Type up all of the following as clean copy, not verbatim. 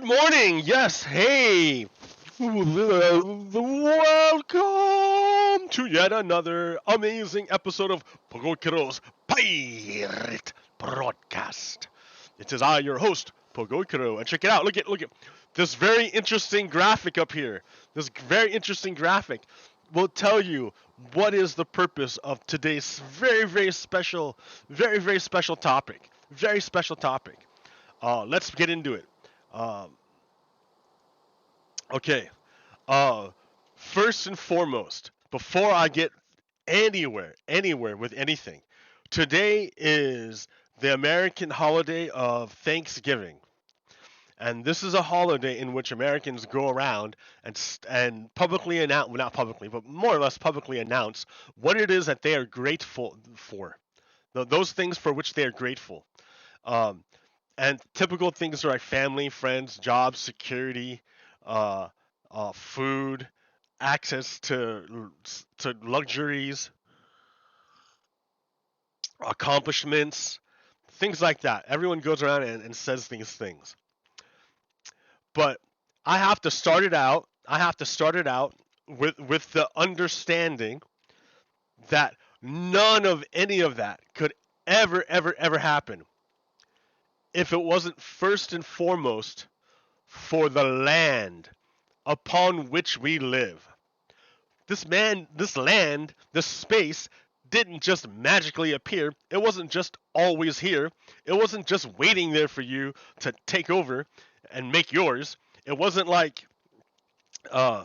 Good morning. Yes, hey. Welcome to yet another amazing episode of Pogokero's Pirate Broadcast. It is I, your host, Pogokero, and check it out. Look at this very interesting graphic up here. This very interesting graphic will tell you what is the purpose of today's very special topic. Very special topic. Let's get into it. Um, Okay. Uh, First and foremost, before I get anywhere with anything, today is the American holiday of Thanksgiving, and this is a holiday in which Americans go around and publicly announce, well, not publicly, but more or less publicly announce what it is that they are grateful for. Those things for which they are grateful. Um, and typical things are like family, friends, jobs, security, uh, food, access to luxuries, accomplishments, things like that. Everyone goes around and says these things. But I have to start it out. I have to start it out with the understanding that none of any of that could ever happen if it wasn't first and foremost for the land upon which we live. This land, this space didn't just magically appear. It wasn't just always here. It wasn't just waiting there for you to take over and make yours. It wasn't uh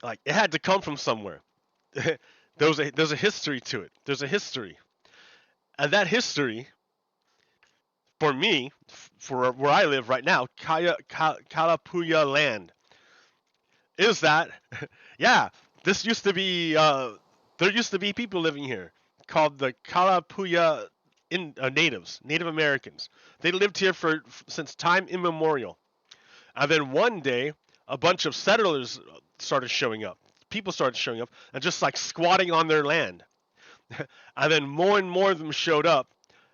like it had to come from somewhere. There's a history to it. There's a history. And that history for me, for where I live right now, Kalapuya land, is that, yeah, this used to be, there used to be people living here called the Kalapuya natives, Native Americans. They lived here since time immemorial. And then one day, a bunch of settlers started showing up. People started showing up and just like squatting on their land. And then more and more of them showed up,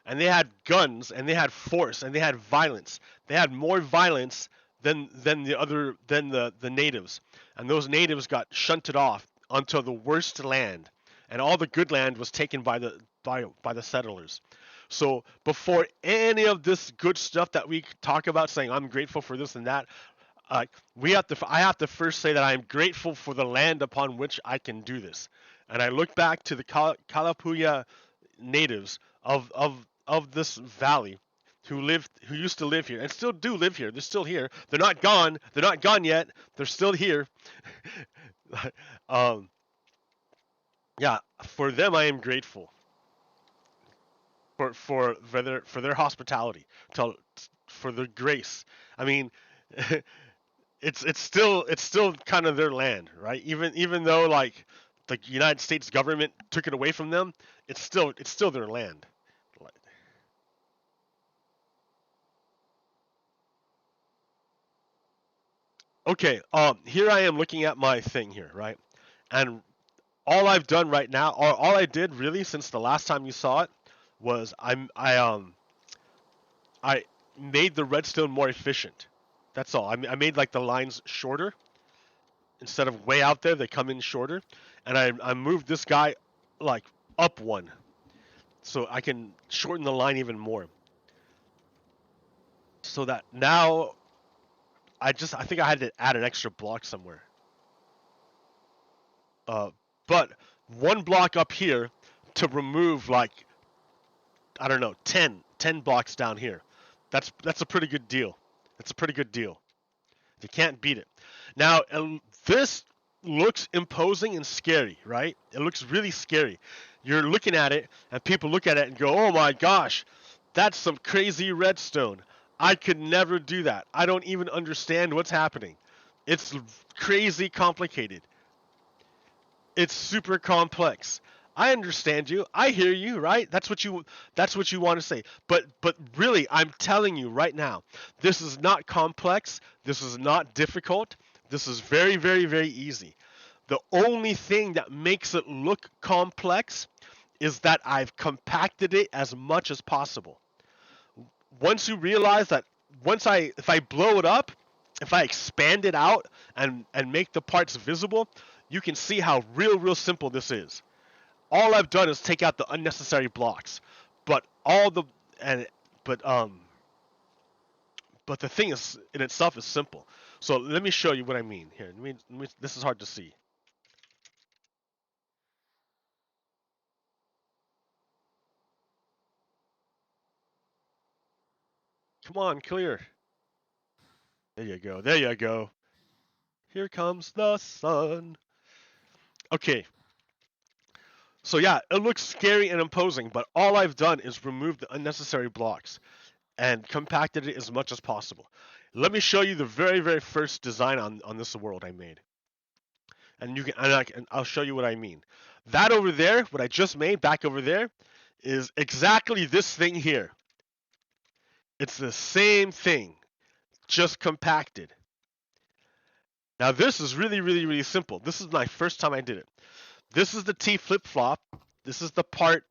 and they had guns, and they had force, and they had violence. They had more violence than the natives, and those natives got shunted off onto the worst land, and all the good land was taken by the settlers. So before any of this good stuff that we talk about, saying I'm grateful for this and that, I have to first say that I am grateful for the land upon which I can do this. And I look back to the Kalapuya natives of this valley who used to live here and still do live here. They're still here. They're not gone. They're not gone yet. They're still here. um, yeah, for them I am grateful for their hospitality, for their grace. I mean, it's still kind of their land, right? Even though like the United States government took it away from them, it's still their land. Okay, here I am looking at my thing here, right? And all I've done right now, or all I did really since the last time you saw it, was I made the redstone more efficient. That's all. I made like the lines shorter. Instead of way out there, they come in shorter. And I moved this guy like up one, so I can shorten the line even more. So that now I think I had to add an extra block somewhere. Uh, but one block up here to remove like, I don't know, 10 blocks down here. That's a pretty good deal. That's a pretty good deal. You can't beat it. Now, this looks imposing and scary, right? It looks really scary. You're looking at it, and people look at it and go, oh my gosh, that's some crazy redstone. I could never do that. I don't even understand what's happening. It's crazy complicated. It's super complex. I understand you. I hear you, right? That's what you want to say. But really, I'm telling you right now, this is not complex. This is not difficult. This is very easy. The only thing that makes it look complex is that I've compacted it as much as possible. once you realize that if I blow it up, if I expand it out and make the parts visible, you can see how real simple this is. All I've done is take out the unnecessary blocks, but all the and but but the thing is in itself is simple. So let me show you what I mean here. This is hard to see. Come on, clear. There you go. There you go. Here comes the sun. Okay. So yeah, it looks scary and imposing, but all I've done is remove the unnecessary blocks and compacted it as much as possible. Let me show you the very first design on this world I made. And I'll show you what I mean. That over there, what I just made back over there, is exactly this thing here. It's the same thing, just compacted. Now this is really simple. This is my first time I did it. This is the T flip-flop. This is the part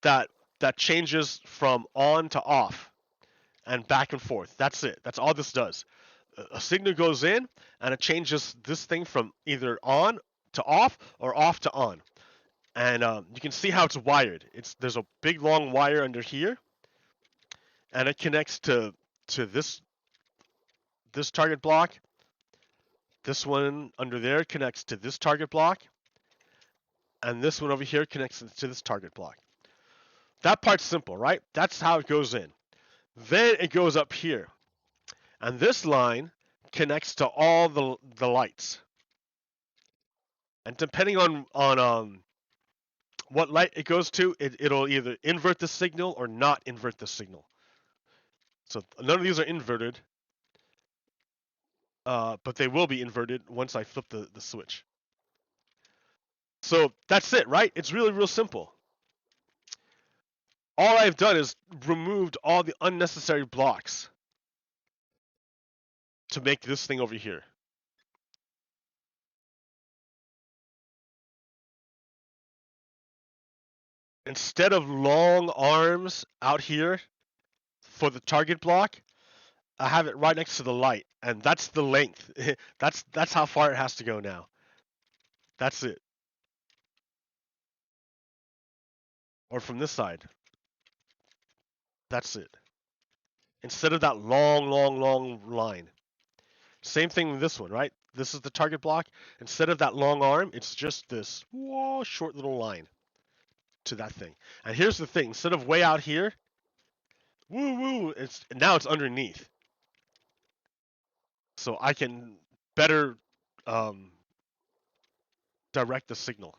that changes from on to off and back and forth. That's it. That's all this does. A signal goes in and it changes this thing from either on to off or off to on. And you can see how it's wired. There's a big long wire under here, and it connects to this target block. This one under there connects to this target block, and this one over here connects to this target block. That part's simple, right? That's how it goes in. Then it goes up here, and this line connects to all the lights. And depending on what light it goes to, it'll either invert the signal or not invert the signal. So none of these are inverted, but they will be inverted once I flip the switch. So that's it, right? It's real simple. All I've done is removed all the unnecessary blocks to make this thing over here. Instead of long arms out here for the target block, I have it right next to the light, and that's the length. that's how far it has to go now. That's it. Or from this side. That's it. Instead of that long line. Same thing with this one, right? This is the target block. Instead of that long arm, it's just this short little line to that thing. And here's the thing. Instead of way out here, now it's underneath. So I can better direct the signal.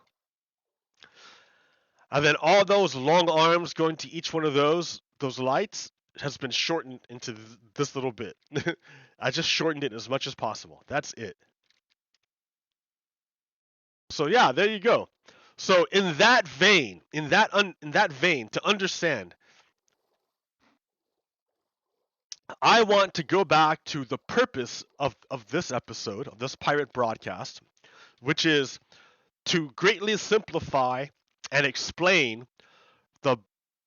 And then all those long arms going to each one of those lights has been shortened into this little bit. I just shortened it as much as possible. That's it. So yeah, there you go. So in that vein, to understand, I want to go back to the purpose of this episode, of this pirate broadcast, which is to greatly simplify and explain the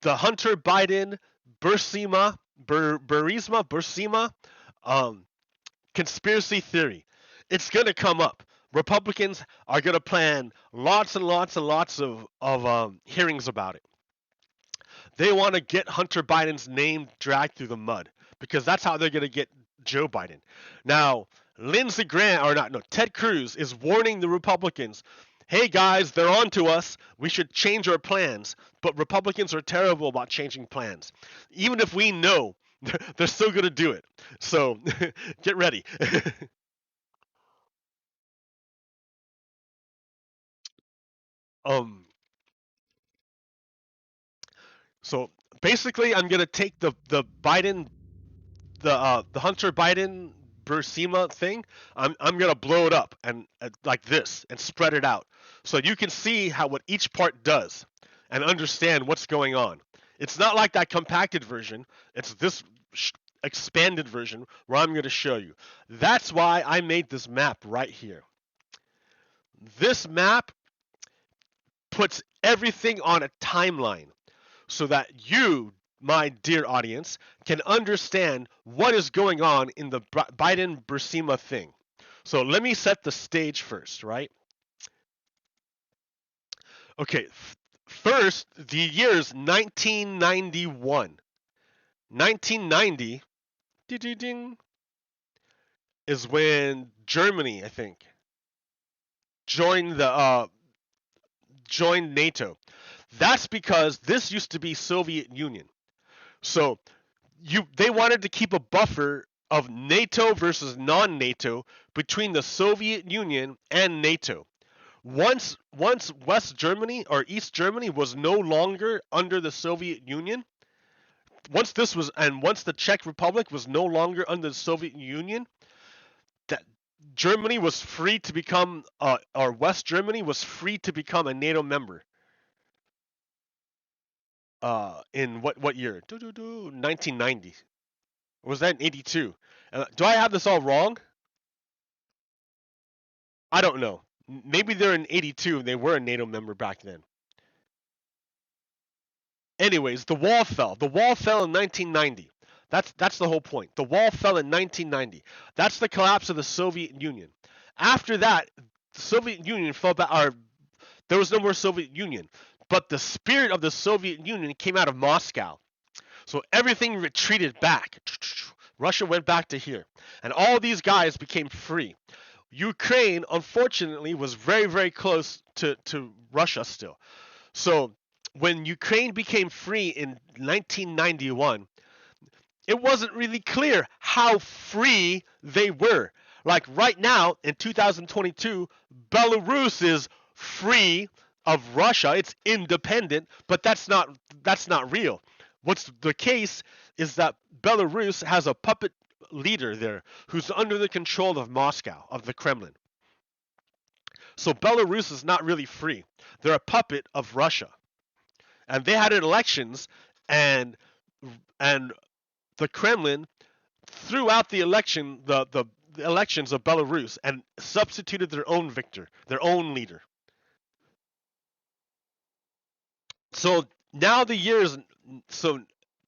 Hunter Biden Burisma conspiracy theory. It's going to come up. Republicans are going to plan lots and lots of hearings about it. They want to get Hunter Biden's name dragged through the mud because that's how they're going to get Joe Biden. Now, Ted Cruz is warning the Republicans, hey guys, they're on to us. We should change our plans. But Republicans are terrible about changing plans. Even if we know, they're still going to do it. So get ready. So basically, I'm going to take the Hunter Biden Burisma thing. I'm gonna blow it up and like this and spread it out so you can see what each part does and understand what's going on. It's not like that compacted version. It's this expanded version where I'm going to show you. That's why I made this map right here. This map puts everything on a timeline so that you, my dear audience, can understand what is going on in the Biden Burisma thing. So let me set the stage first, right? Okay, first, the year is 1991. 1990 is when Germany, I think, joined joined NATO. That's because this used to be Soviet Union. So they wanted to keep a buffer of NATO versus non-NATO between the Soviet Union and NATO. Once West Germany or East Germany was no longer under the Soviet Union, once the Czech Republic was no longer under the Soviet Union, that Germany was free to become or West Germany was free to become a NATO member. In what year? 1990. Or was that in 82? Do I have this all wrong? I don't know. Maybe they're in 82 and they were a NATO member back then. Anyways, the wall fell. The wall fell in 1990. That's the whole point. The wall fell in 1990. That's the collapse of the Soviet Union. After that, the Soviet Union fell back. Or there was no more Soviet Union, but the spirit of the Soviet Union came out of Moscow. So everything retreated back. Russia went back to here, and all these guys became free. Ukraine, unfortunately, was very, very close to Russia still. So when Ukraine became free in 1991, it wasn't really clear how free they were. Like right now in 2022, Belarus is free of Russia. It's independent, but that's not real. What's the case is that Belarus has a puppet leader there who's under the control of Moscow, of the Kremlin. So Belarus is not really free. They're a puppet of Russia. And they had elections, and the Kremlin threw out the elections of Belarus and substituted their own victor, their own leader. So now the year is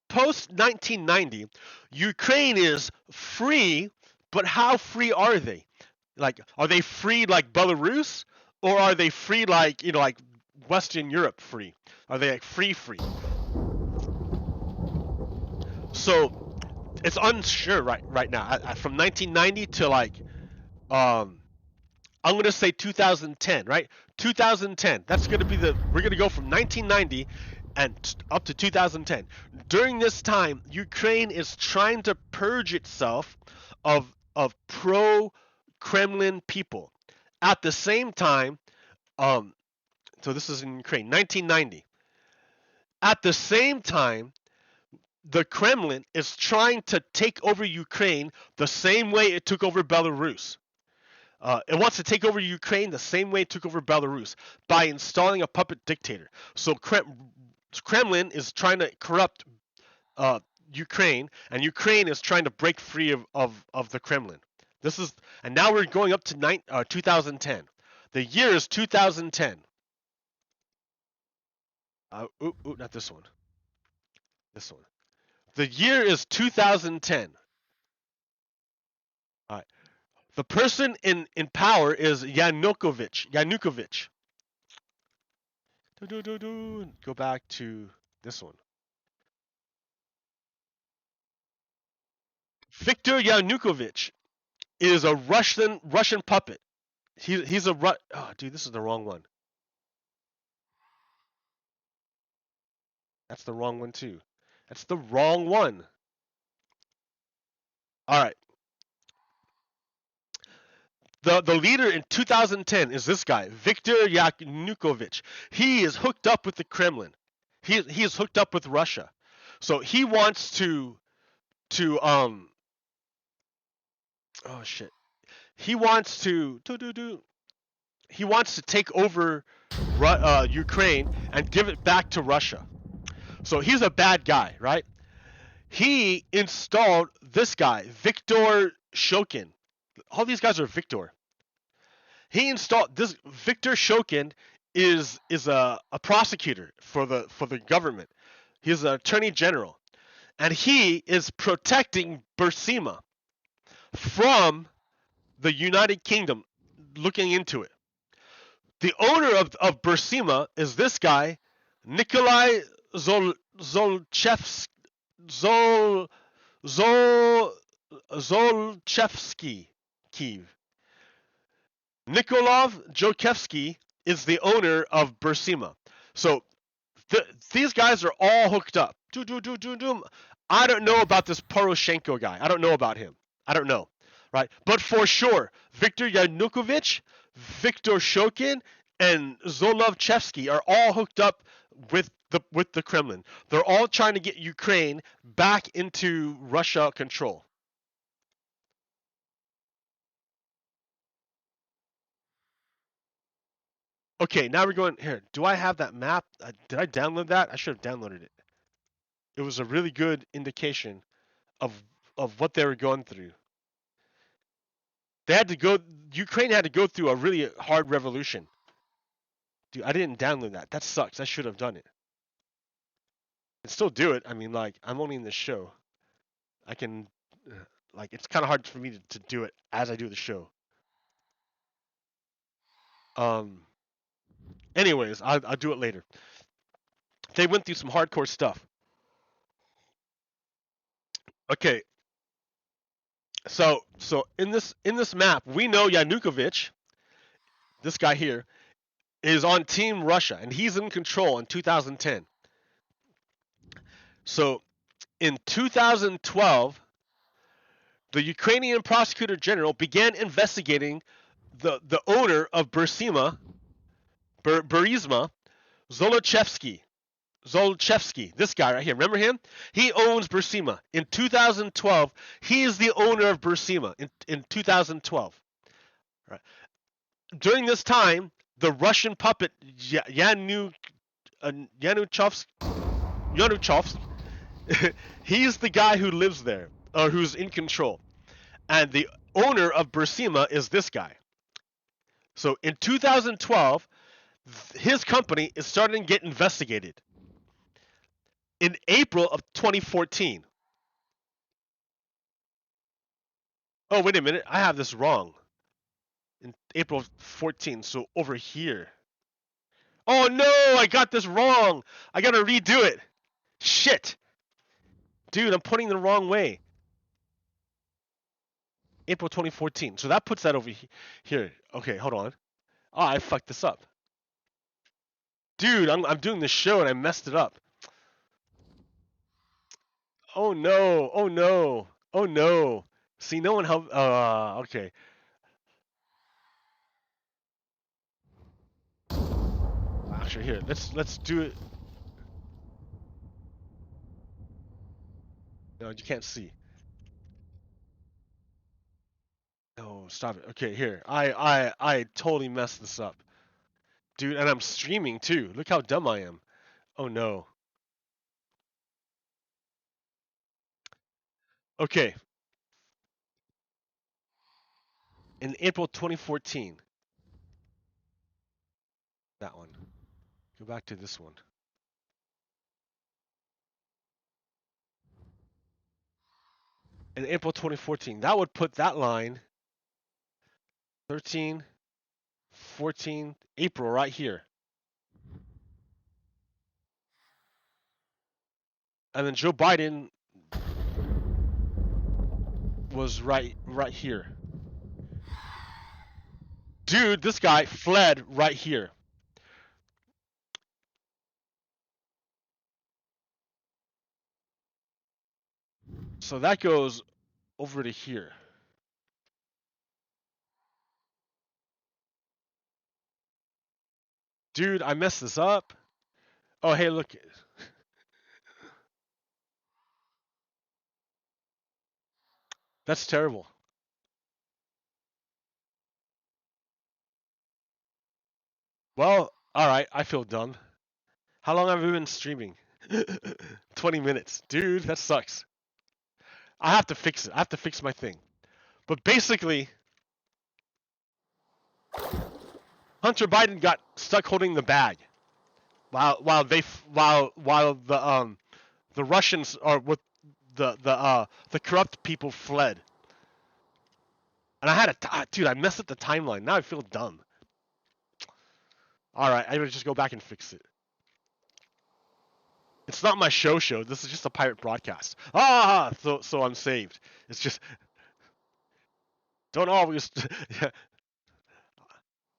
post 1990, Ukraine is free, but how free are they? Like, are they free like Belarus, or are they free like like Western Europe free? Are they like free? So it's unsure right now. From 1990 to I'm gonna say 2010, right? 2010. That's gonna be we're gonna go from 1990 and up to 2010. During this time, Ukraine is trying to purge itself of pro-Kremlin people. At the same time, so this is in Ukraine, 1990. At the same time, the Kremlin is trying to take over Ukraine the same way it took over Belarus. It wants to take over Ukraine the same way it took over Belarus, by installing a puppet dictator. So Kremlin is trying to corrupt Ukraine, and Ukraine is trying to break free of the Kremlin. And now we're going up to 2010. The year is 2010. Not this one. This one. The year is 2010. All right. The person in power is Yanukovych. Go back to this one. Viktor Yanukovych is a Russian puppet. He's a oh, dude, this is the wrong one. That's the wrong one too. That's the wrong one. All right. The leader in 2010 is this guy, Viktor Yanukovych. He is hooked up with the Kremlin. He is hooked up with Russia. So he wants to oh shit. He wants to take over Ukraine and give it back to Russia. So he's a bad guy, right? He installed this guy, Viktor Shokin. All these guys are Victor. He installed this Viktor Shokin is a prosecutor for the government. He's an attorney general. And he is protecting Burisma from the United Kingdom, looking into it. The owner of Burisma is this guy, Nikolai Zolchevsky. Zol, Zol, Zolchevsky. Nikolov Zlochevsky is the owner of Burisma. So these guys are all hooked up. I don't know about this Poroshenko guy. I don't know about him. I don't know. Right? But for sure, Viktor Yanukovich, Viktor Shokin, and Zlochevsky are all hooked up with the Kremlin. They're all trying to get Ukraine back into Russia control. Okay, now we're going here. Do I have that map? Did I download that? I should have downloaded it. It was a really good indication of what they were going through. They had to go. Ukraine had to go through a really hard revolution. Dude, I didn't download that. That sucks. I should have done it. I can still do it. I mean, like, I'm only in the show. I can, like, it's kind of hard for me to do it as I do the show. Anyways, I'll do it later. They went through some hardcore stuff. Okay. So in this map, we know Yanukovych, this guy here, is on Team Russia, and he's in control in 2010. So in 2012, the Ukrainian prosecutor general began investigating the owner of Burisma, Zlochevsky. This guy right here. Remember him? He owns Burisma. In 2012, he is the owner of Burisma in 2012. Right. During this time, the Russian puppet Yanukovich, he's the guy who lives there, or who's in control. And the owner of Burisma is this guy. So in 2012, his company is starting to get investigated. In April of 2014. Oh, wait a minute. I have this wrong. In April of 14, so over here. Oh no, I got this wrong. I gotta redo it. Shit. Dude, I'm putting the wrong way. April 2014. So that puts that over here. Okay, hold on. Oh, I fucked this up. Dude, I'm doing this show and I messed it up. Oh no. Oh no. Oh no. See, no one helped. Okay. Actually, here, let's do it. No, you can't see. No, stop it. Okay, here. I totally messed this up. Dude, and I'm streaming too. Look how dumb I am. Oh no. Okay. In April 2014. That one. Go back to this one. In April 2014. That would put that line 13, 14, April right here. And then Joe Biden was right here. Dude, this guy fled right here. So that goes over to here. Dude, I messed this up. Oh, hey, look. That's terrible. Well, alright, I feel dumb. How long have we been streaming? 20 minutes. Dude, that sucks. I have to fix it. I have to fix my thing. But basically, Hunter Biden got stuck holding the bag while the Russians are with the corrupt people fled. And I had dude, I messed up the timeline. Now I feel dumb. All right, I gotta just go back and fix it. It's not my show. This is just a pirate broadcast. So I'm saved. It's just don't always.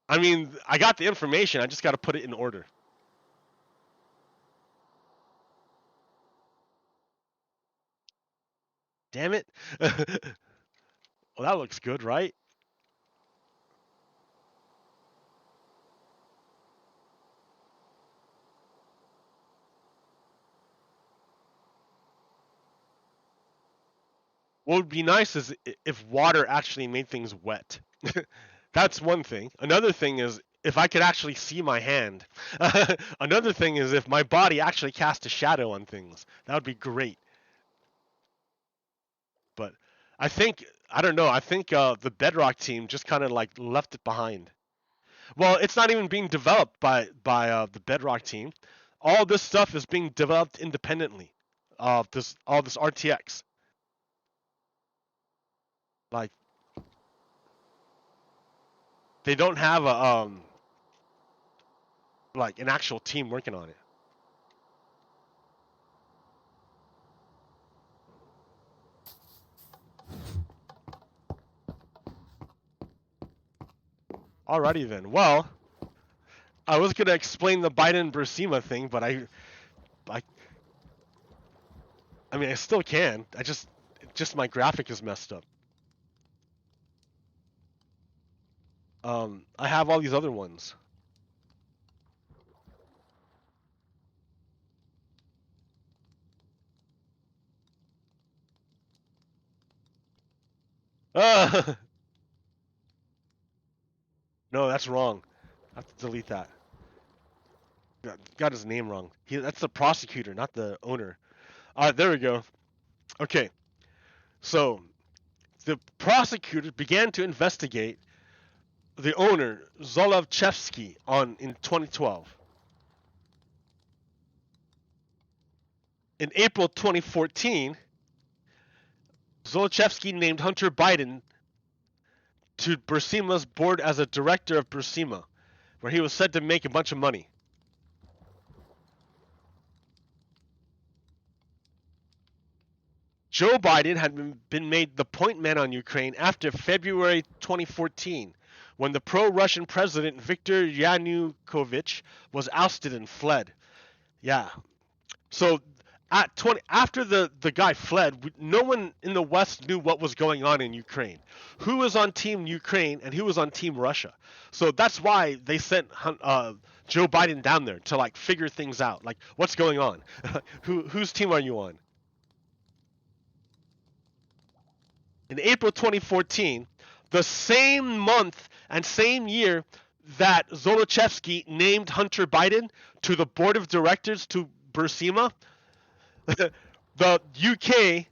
I mean, I got the information. I just got to put it in order. Damn it. Well, that looks good, right? What would be nice is if water actually made things wet. That's one thing. Another thing is if I could actually see my hand. Another thing is if my body actually cast a shadow on things. That would be great. But I don't know. I think the Bedrock team just kind of like left it behind. Well, it's not even being developed by the Bedrock team. All this stuff is being developed independently. All this RTX. Like they don't have a like an actual team working on it. Alrighty then. Well, I was gonna explain the Biden Burisma thing, but I mean I still can. Just my graphic is messed up. I have all these other ones. No, that's wrong. I have to delete that. Got his name wrong. That's the prosecutor, not the owner. There we go. Okay, so the prosecutor began to investigate the owner Zlochevsky in 2012. In April 2014, Zlochevsky named Hunter Biden to Burisma's board as a director of Burisma, where he was said to make a bunch of money. Joe Biden had been made the point man on Ukraine after February 2014, when the pro-Russian president Viktor Yanukovych was ousted and fled. Yeah. So after the guy fled, no one in the West knew what was going on in Ukraine. Who was on Team Ukraine and who was on Team Russia? So that's why they sent Joe Biden down there to like figure things out. Like, what's going on? Whose team are you on? In April 2014, the same month and same year that Zlochevsky named Hunter Biden to the board of directors to Burisma, the UK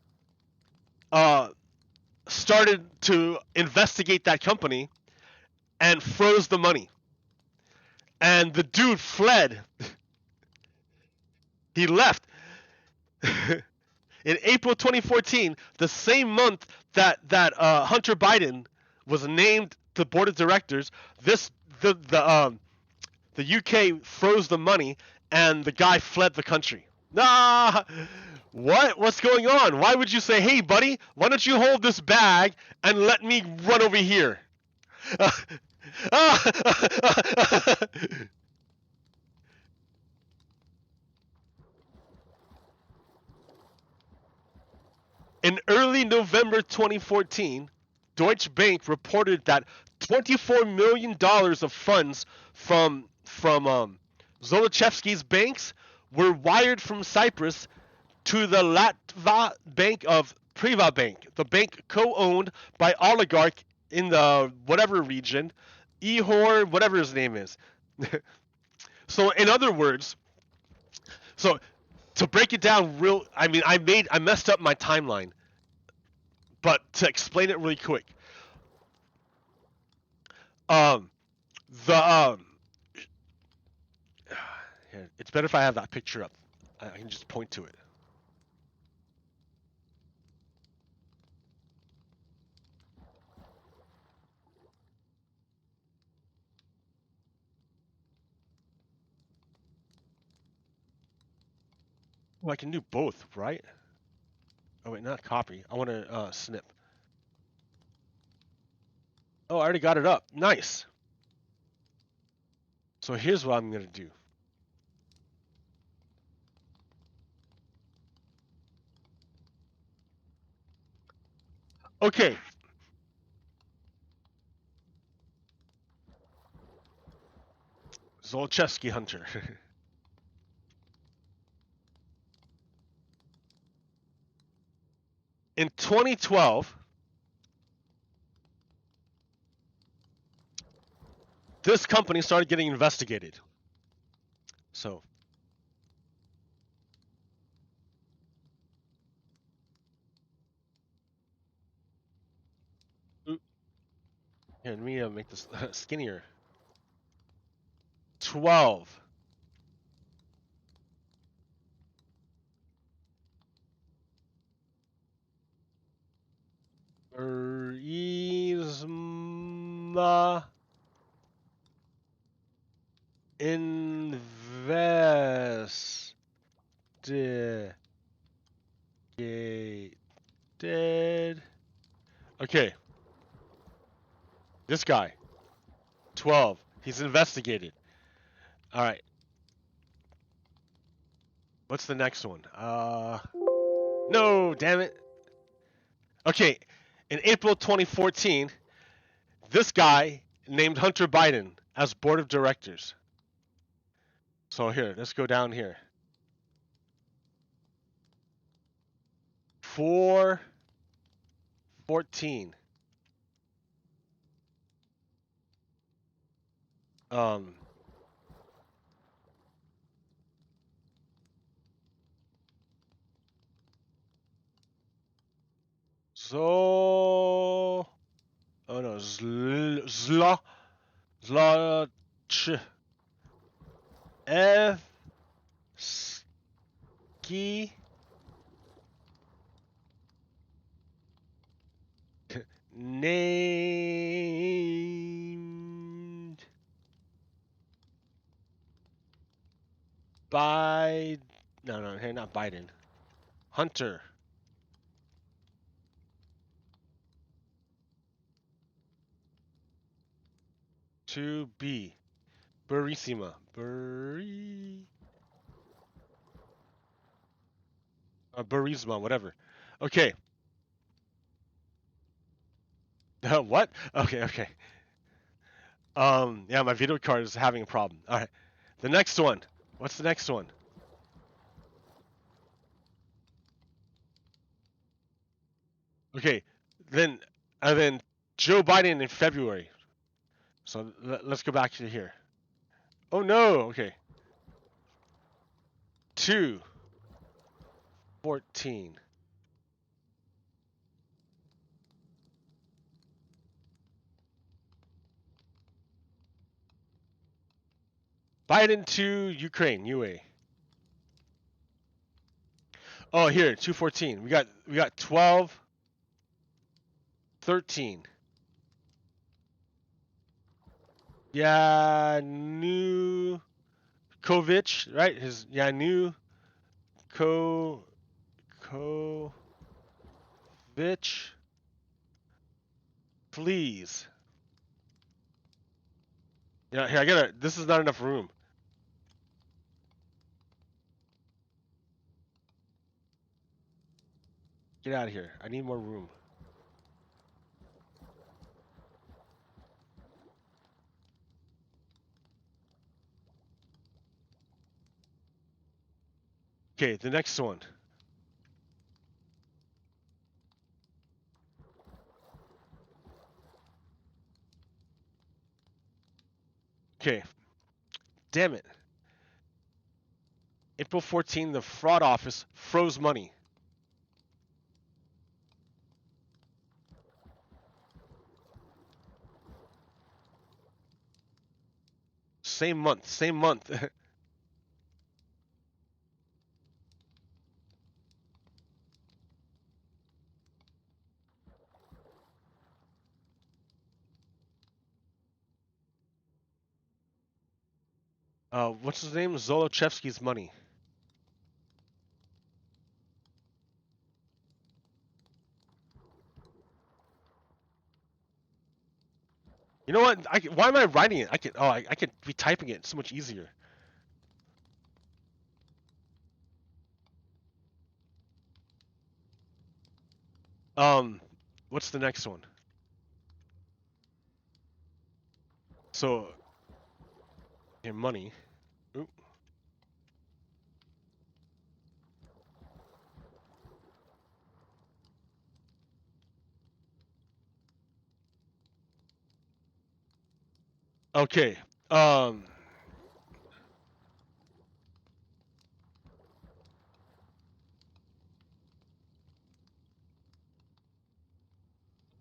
started to investigate that company and froze the money. And the dude fled. He left. In April 2014, the same month that Hunter Biden was named to the board of directors, the UK froze the money and the guy fled the country. Nah, what's going on? Why would you say, hey buddy, why don't you hold this bag and let me run over here? In early November 2014, Deutsche Bank reported that $24 million of funds from Zlochevsky's banks were wired from Cyprus to the Latva Bank of Privabank, the bank co-owned by oligarch in the whatever region, Ihor, whatever his name is. So in other words, so to break it down I messed up my timeline, but to explain it really quick, the here, it's better if I have that picture up. I can just point to it. Oh, I can do both, right? Oh wait, not copy. I want to snip. Oh, I already got it up. Nice. So here's what I'm gonna do. Okay. Zlochevsky Hunter. In 2012, this company started getting investigated. So, here, let me make this skinnier. 12. Burisma investigated. Okay, this guy, 12. He's investigated. All right. What's the next one? No, damn it. Okay, in April 2014, this guy named Hunter Biden as board of directors. So here, let's go down here. 414. Um, so, oh no, Zloch, ski, named by, no, hey, not Biden, Hunter. To be Burisma. Burisma, whatever. Okay. What? Okay. Yeah, my video card is having a problem. All right. The next one. What's the next one? Okay. Then, then Joe Biden in February. So let's go back to here. Oh no. Okay. 214. Biden to Ukraine, UA. Oh, here, 214. We got 12, 13. Yanukovich, right? His Yanukovich, please. Yeah, here I gotta. This is not enough room. Get out of here. I need more room. Okay, the next one. Okay, damn it. April 14, the fraud office froze money. Same month, same month. What's his name? Zlochevsky's money. You know what? Why am I writing it? I could be typing it. It's so much easier. What's the next one? So, your money. Oop. Okay.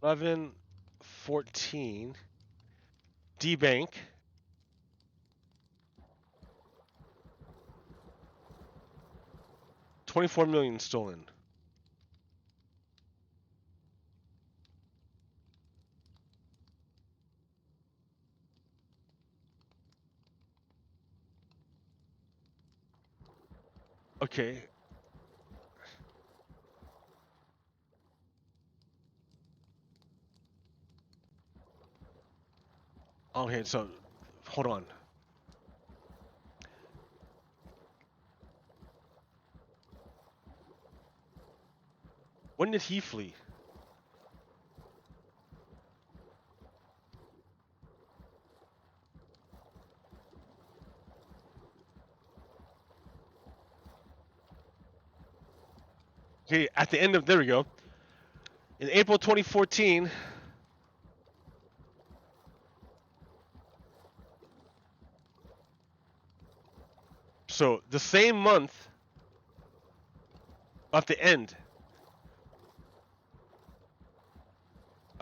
11/14. D Bank. 24 million stolen. Okay. Okay, so hold on. When did he flee? Okay, at the end of there we go. In April 2014. So the same month at the end.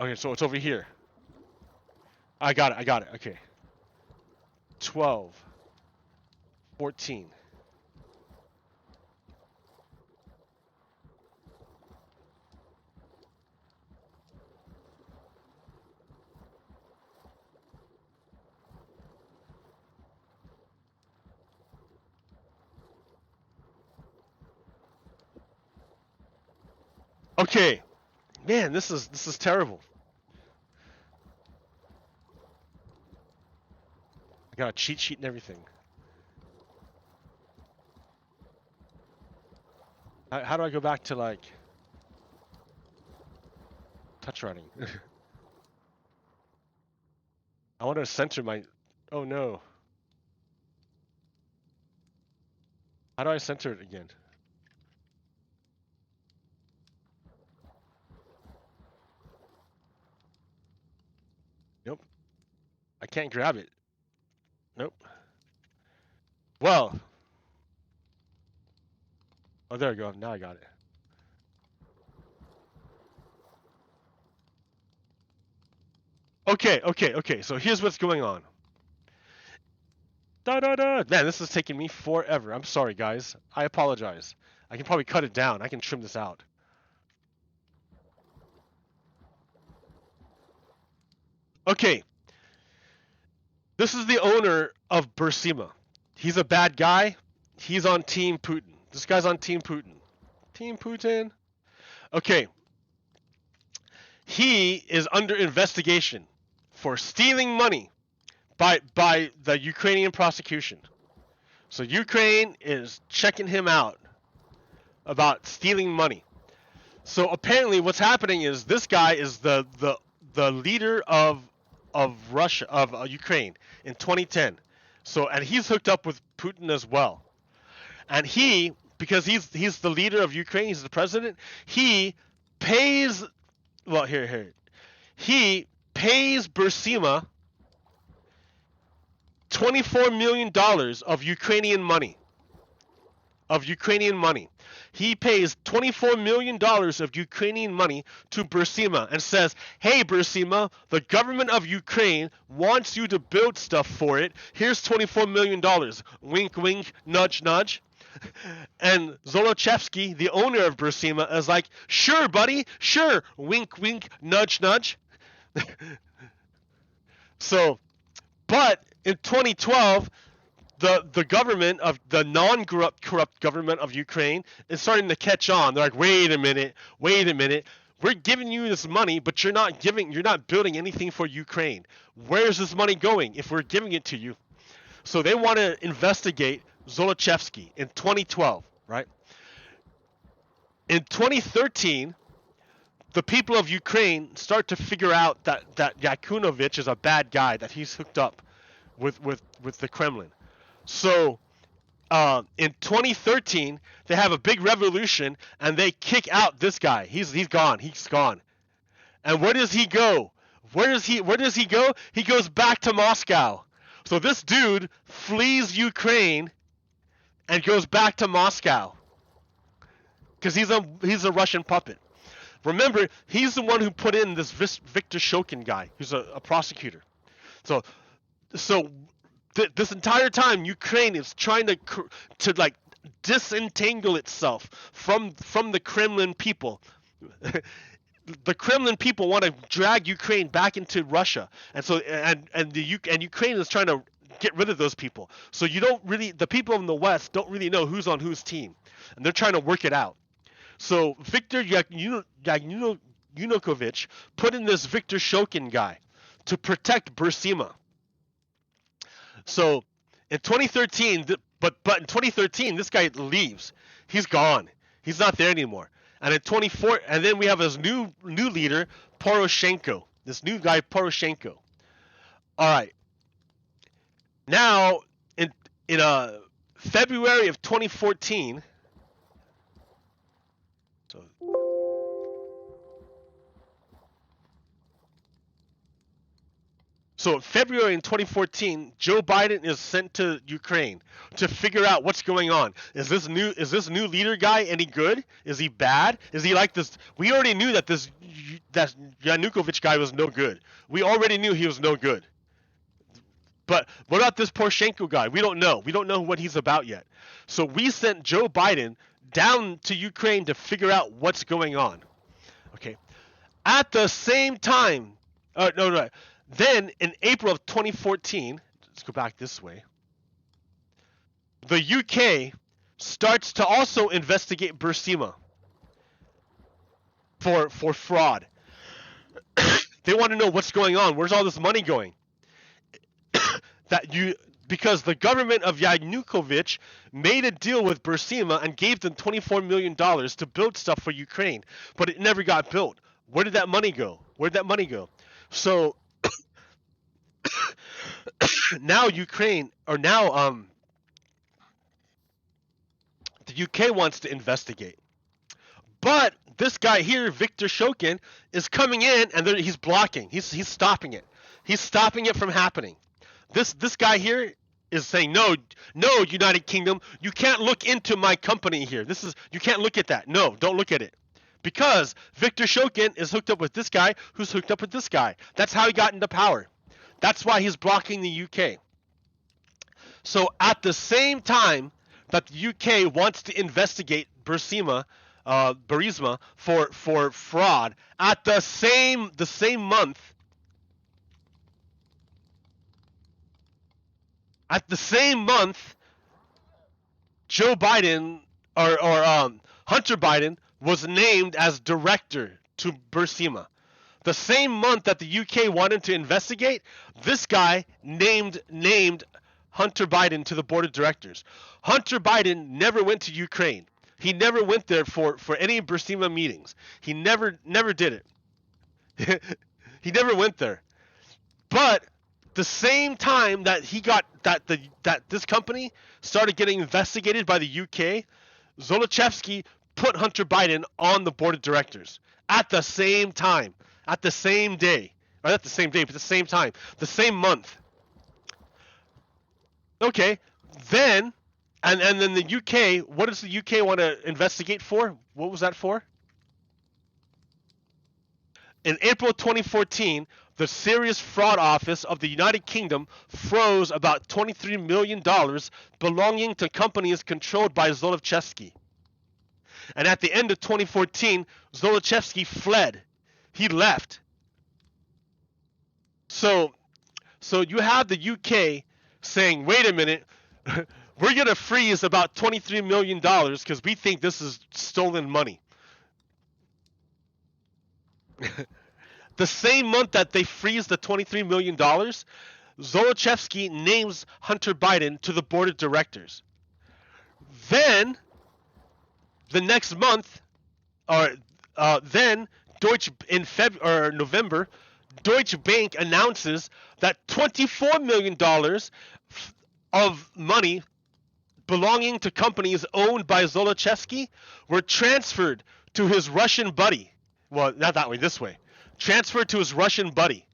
Okay, so it's over here. I got it. Okay. 12/14. Okay. Man, this is terrible. I got a cheat sheet and everything. How do I go back to like touch writing? I want to center my. Oh no. How do I center it again? Nope. I can't grab it. Nope. Well. Oh, there we go. Now I got it. Okay. So here's what's going on. Man, this is taking me forever. I'm sorry, guys. I apologize. I can probably cut it down. I can trim this out. Okay. This is the owner of Burisma. He's a bad guy. He's on Team Putin. This guy's on Team Putin. Team Putin. Okay. He is under investigation for stealing money by the Ukrainian prosecution. So Ukraine is checking him out about stealing money. So apparently what's happening is this guy is the leader of Russia of Ukraine in 2010. So and he's hooked up with Putin as well. And he because he's the leader of Ukraine, he's the president, he pays he pays Burisma $24 million of Ukrainian money. He pays $24 million of Ukrainian money to Burisma and says, hey, Burisma, the government of Ukraine wants you to build stuff for it. Here's $24 million. Wink, wink, nudge, nudge. And Zlochevsky, the owner of Burisma, is like, sure, buddy, sure. Wink, wink, nudge, nudge. So, but in 2012, the government of the non-corrupt government of Ukraine is starting to catch on. They're like, wait a minute. we're giving you this money, but you're not building anything for Ukraine. Where is this money going if we're giving it to you? So they want to investigate Zlochevsky in 2012, right? In 2013, the people of Ukraine start to figure out that Yanukovych is a bad guy, that he's hooked up with the Kremlin. So in 2013, they have a big revolution and they kick out this guy. He's gone. He's gone. And where does he go? Where does he go? He goes back to Moscow. So this dude flees Ukraine and goes back to Moscow because he's a Russian puppet. Remember, he's the one who put in this Viktor Shokin guy, who's a prosecutor. So this entire time, Ukraine is trying to like disentangle itself from the Kremlin people. The Kremlin people want to drag Ukraine back into Russia, and so and Ukraine is trying to get rid of those people. So the people in the West don't really know who's on whose team, and they're trying to work it out. So Viktor Yanukovych put in this Viktor Shokin guy to protect Burisma. So in 2013, but in 2013, this guy leaves. He's gone. He's not there anymore. And in 24, and then we have his new leader, Poroshenko. This new guy, Poroshenko. All right. Now in February of 2014. So February in 2014, Joe Biden is sent to Ukraine to figure out what's going on. Is this new leader guy any good? Is he bad? Is he like this? We already knew that that Yanukovych guy was no good. We already knew he was no good. But what about this Poroshenko guy? We don't know. We don't know what he's about yet. So we sent Joe Biden down to Ukraine to figure out what's going on. Okay. At the same time, no. Then, in April of 2014, let's go back this way, the UK starts to also investigate Burisma for fraud. They want to know what's going on. Where's all this money going? Because the government of Yanukovych made a deal with Burisma and gave them $24 million to build stuff for Ukraine, but it never got built. Where did that money go? So now the UK wants to investigate. But this guy here, Viktor Shokin, is coming in and he's blocking. He's stopping it. He's stopping it from happening. This guy here is saying, no, United Kingdom, you can't look into my company here. You can't look at that. No, don't look at it. Because Viktor Shokin is hooked up with this guy who's hooked up with this guy. That's how he got into power. That's why he's blocking the UK. So at the same time that the UK wants to investigate Burisma for fraud, at the same month, Joe Biden or Hunter Biden was named as director to Burisma. The same month that the UK wanted to investigate, this guy named Hunter Biden to the board of directors. Hunter Biden never went to Ukraine. He never went there for any Burisma meetings. He never did it. He never went there. But the same time that he got that this company started getting investigated by the UK, Zlochevsky put Hunter Biden on the board of directors at the same time. At the same day, or not the same day, but the same time, the same month. Okay, then, and then the UK, what does the UK want to investigate for? What was that for? In April 2014, the Serious Fraud Office of the United Kingdom froze about $23 million belonging to companies controlled by Zlochevsky. And at the end of 2014, Zlochevsky fled. He left. So you have the UK saying, wait a minute, we're going to freeze about $23 million because we think this is stolen money. The same month that they freeze the $23 million, Zlochevsky names Hunter Biden to the board of directors. Then, the next month, or then November, Deutsche Bank announces that $24 million of money belonging to companies owned by Zlochevsky were transferred to his Russian buddy. Well, not that way, this way. Transferred to his Russian buddy.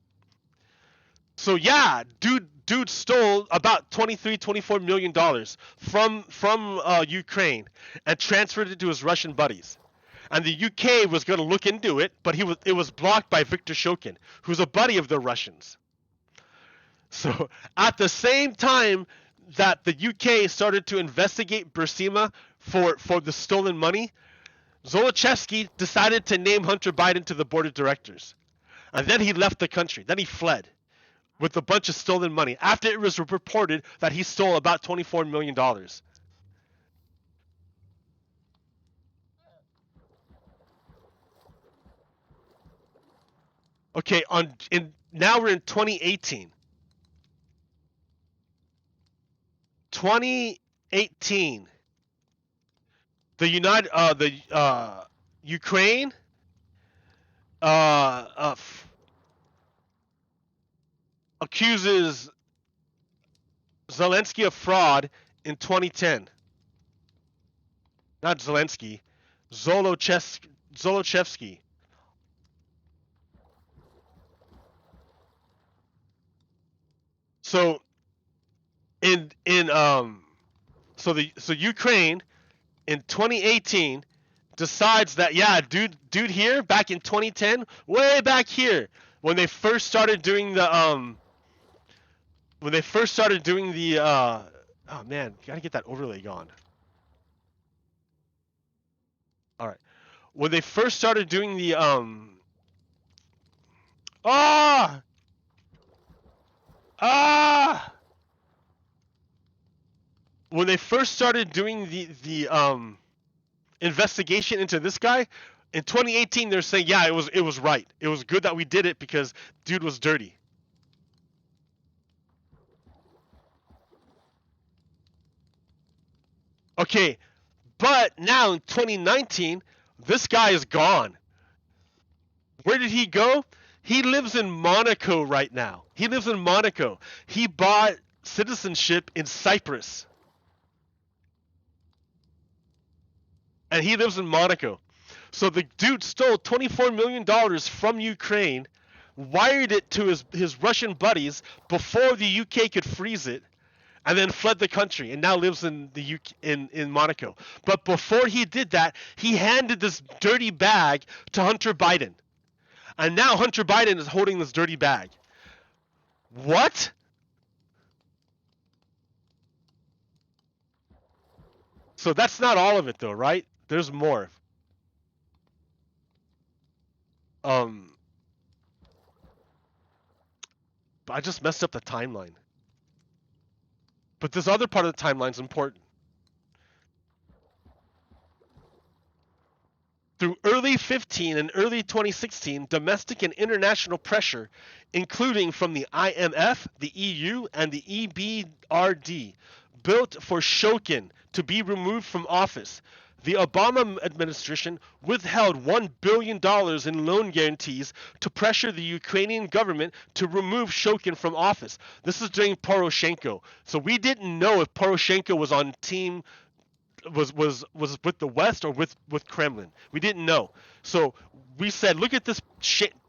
So yeah, dude stole about $24 million from Ukraine and transferred it to his Russian buddies. And the UK was going to look into it, but it was blocked by Viktor Shokin, who's a buddy of the Russians. So at the same time that the UK started to investigate Burisma for the stolen money, Zlochevsky decided to name Hunter Biden to the board of directors. And then he left the country. Then he fled with a bunch of stolen money after it was reported that he stole about $24 million. Okay, now we're in 2018. 2018. Ukraine accuses Zelensky of fraud in 2010. Not Zelensky, Zlochevsky. So so Ukraine in 2018 decides that dude here back in 2010, way back here when they first started doing the oh man, gotta get that overlay gone. All right, when they first started doing the when they first started doing the investigation into this guy in 2018, they're saying it was right. It was good that we did it because dude was dirty. Okay, but now in 2019, this guy is gone. Where did he go? He lives in Monaco right now. He lives in Monaco. He bought citizenship in Cyprus. And he lives in Monaco. So the dude stole $24 million from Ukraine, wired it to his Russian buddies before the UK could freeze it, and then fled the country and now lives in the UK, in Monaco. But before he did that, he handed this dirty bag to Hunter Biden. And now Hunter Biden is holding this dirty bag. What? So that's not all of it though, right? There's more. But I just messed up the timeline. But this other part of the timeline is important. Through early 15 and early 2016, domestic and international pressure, including from the IMF, the EU, and the EBRD, built for Shokin to be removed from office. The Obama administration withheld $1 billion in loan guarantees to pressure the Ukrainian government to remove Shokin from office. This is during Poroshenko. So we didn't know if Poroshenko was on team was with the West or with Kremlin. We didn't know. So we said, look at this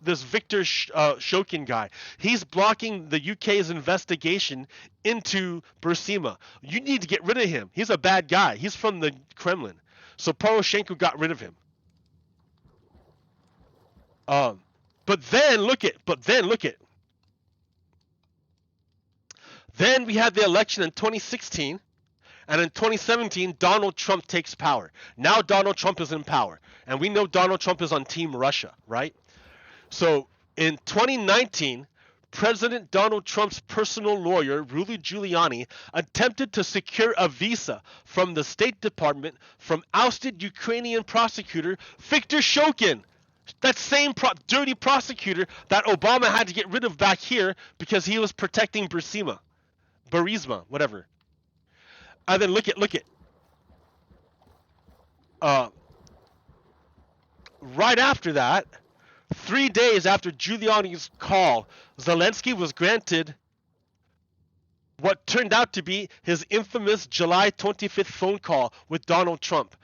Viktor Shokin guy. He's blocking the UK's investigation into Burisma. You need to get rid of him. He's a bad guy. He's from the Kremlin. So Poroshenko got rid of him. But then look at. Then we had the election in 2016. And in 2017, Donald Trump takes power. Now Donald Trump is in power. And we know Donald Trump is on Team Russia, right? So in 2019, President Donald Trump's personal lawyer, Rudy Giuliani, attempted to secure a visa from the State Department from ousted Ukrainian prosecutor Viktor Shokin. That same dirty prosecutor that Obama had to get rid of back here because he was protecting Burisma, whatever. And then look at. Uh, right after that, 3 days after Giuliani's call, Zelensky was granted what turned out to be his infamous July 25th phone call with Donald Trump.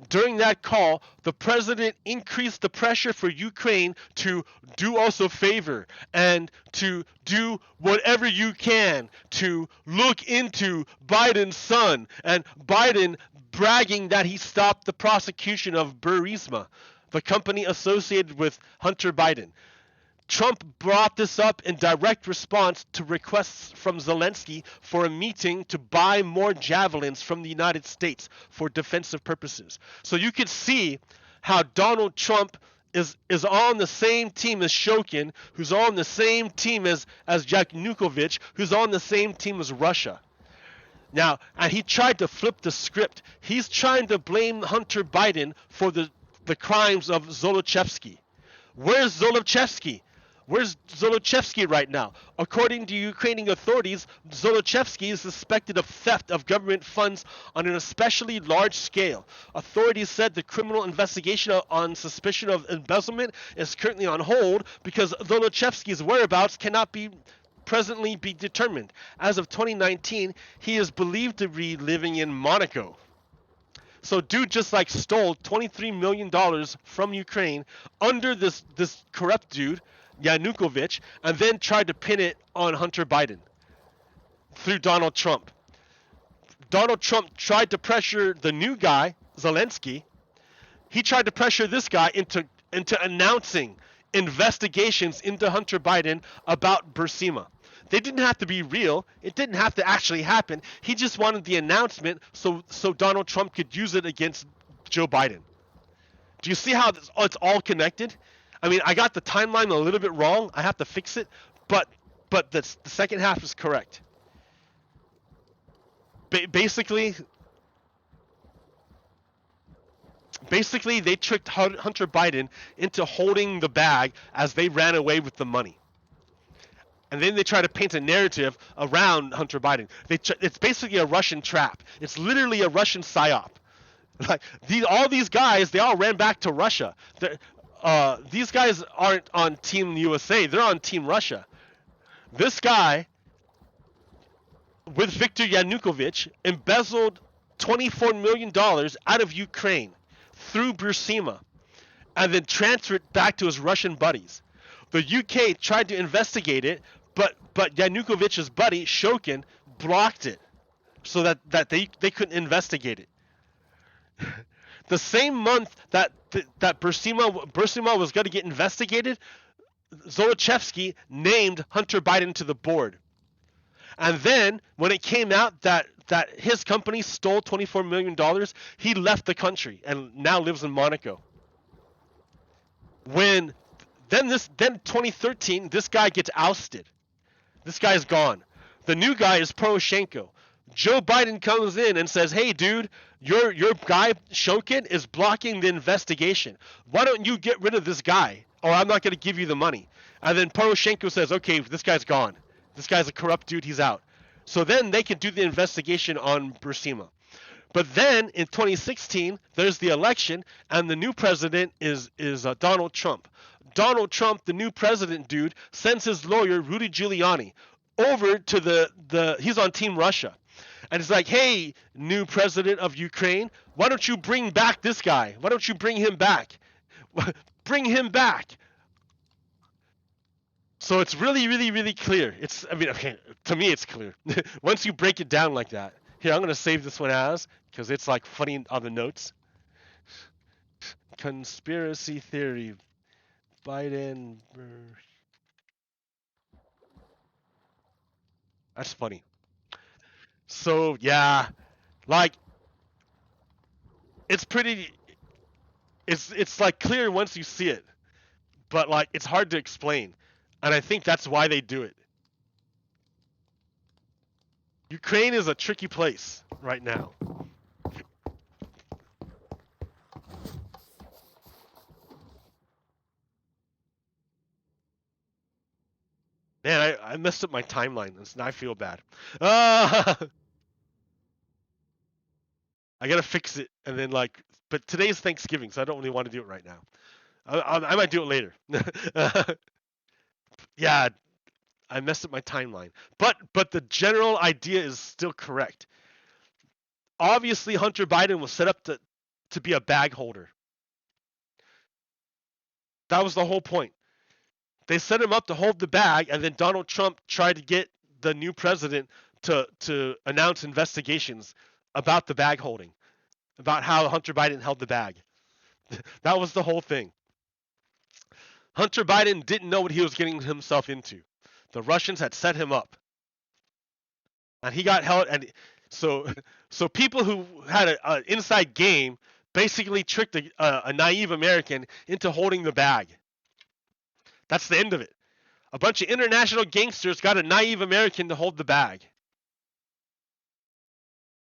During that call, the president increased the pressure for Ukraine to do us a favor and to do whatever you can to look into Biden's son, and Biden bragging that he stopped the prosecution of Burisma, the company associated with Hunter Biden. Trump brought this up in direct response to requests from Zelensky for a meeting to buy more javelins from the United States for defensive purposes. So you could see how Donald Trump is on the same team as Shokin, who's on the same team as Yanukovich, who's on the same team as Russia. Now, and he tried to flip the script. He's trying to blame Hunter Biden for the crimes of Zlochevsky. Where's Zlochevsky? Where's Zlochevsky right now? According to Ukrainian authorities, Zlochevsky is suspected of theft of government funds on an especially large scale. Authorities said the criminal investigation on suspicion of embezzlement is currently on hold because Zlochevsky's whereabouts cannot presently be determined. As of 2019, he is believed to be living in Monaco. So dude just like stole $23 million from Ukraine under this corrupt dude, Yanukovych, and then tried to pin it on Hunter Biden through Donald Trump. Donald Trump tried to pressure the new guy, Zelensky. He tried to pressure this guy into announcing investigations into Hunter Biden about Burisma. They didn't have to be real. It didn't have to actually happen. He just wanted the announcement so Donald Trump could use it against Joe Biden. Do you see how it's all connected? I mean, I got the timeline a little bit wrong. I have to fix it, but the second half is correct. Basically, they tricked Hunter Biden into holding the bag as they ran away with the money. And then they try to paint a narrative around Hunter Biden. It's basically a Russian trap. It's literally a Russian psyop. Like all these guys, they all ran back to Russia. These guys aren't on Team USA. They're on Team Russia. This guy, with Viktor Yanukovych, embezzled $24 million out of Ukraine through Burisma and then transferred it back to his Russian buddies. The UK tried to investigate it, but Yanukovych's buddy, Shokin, blocked it so that they couldn't investigate it. The same month that Burisma was going to get investigated, Zlochevsky named Hunter Biden to the board. And then when it came out that his company stole $24 million, he left the country and now lives in Monaco. Then 2013, this guy gets ousted. This guy's gone. The new guy is Poroshenko. Joe Biden comes in and says, "Hey, dude, your guy Shokin is blocking the investigation. Why don't you get rid of this guy, or I'm not going to give you the money?" And then Poroshenko says, "Okay, this guy's gone. This guy's a corrupt dude. He's out." So then they can do the investigation on Burisma. But then in 2016, there's the election, and the new president is Donald Trump. Donald Trump, the new president dude, sends his lawyer, Rudy Giuliani, over to he's on Team Russia. And it's like, "Hey, new president of Ukraine, why don't you bring back this guy? Why don't you bring him back? Bring him back." So it's really, really, really clear. To me, it's clear. Once you break it down like that. Here, I'm going to save this one as, because it's like funny on the notes. Conspiracy theory. Biden. That's funny. So, yeah. Like, it's pretty. It's like clear once you see it. But, like, it's hard to explain. And I think that's why they do it. Ukraine is a tricky place right now. Man, I messed up my timeline. Now I feel bad. Uh, I gotta fix it, and then like, but today's Thanksgiving, so I don't really want to do it right now. I might do it later. Yeah, I messed up my timeline, but the general idea is still correct. Obviously, Hunter Biden was set up to be a bag holder. That was the whole point. They set him up to hold the bag, and then Donald Trump tried to get the new president to announce investigations about the bag holding, about how Hunter Biden held the bag. That was the whole thing. Hunter Biden didn't know what he was getting himself into. The Russians had set him up, and he got held. And so, so people who had an inside game basically tricked a naive American into holding the bag. That's the end of it. A bunch of international gangsters got a naive American to hold the bag.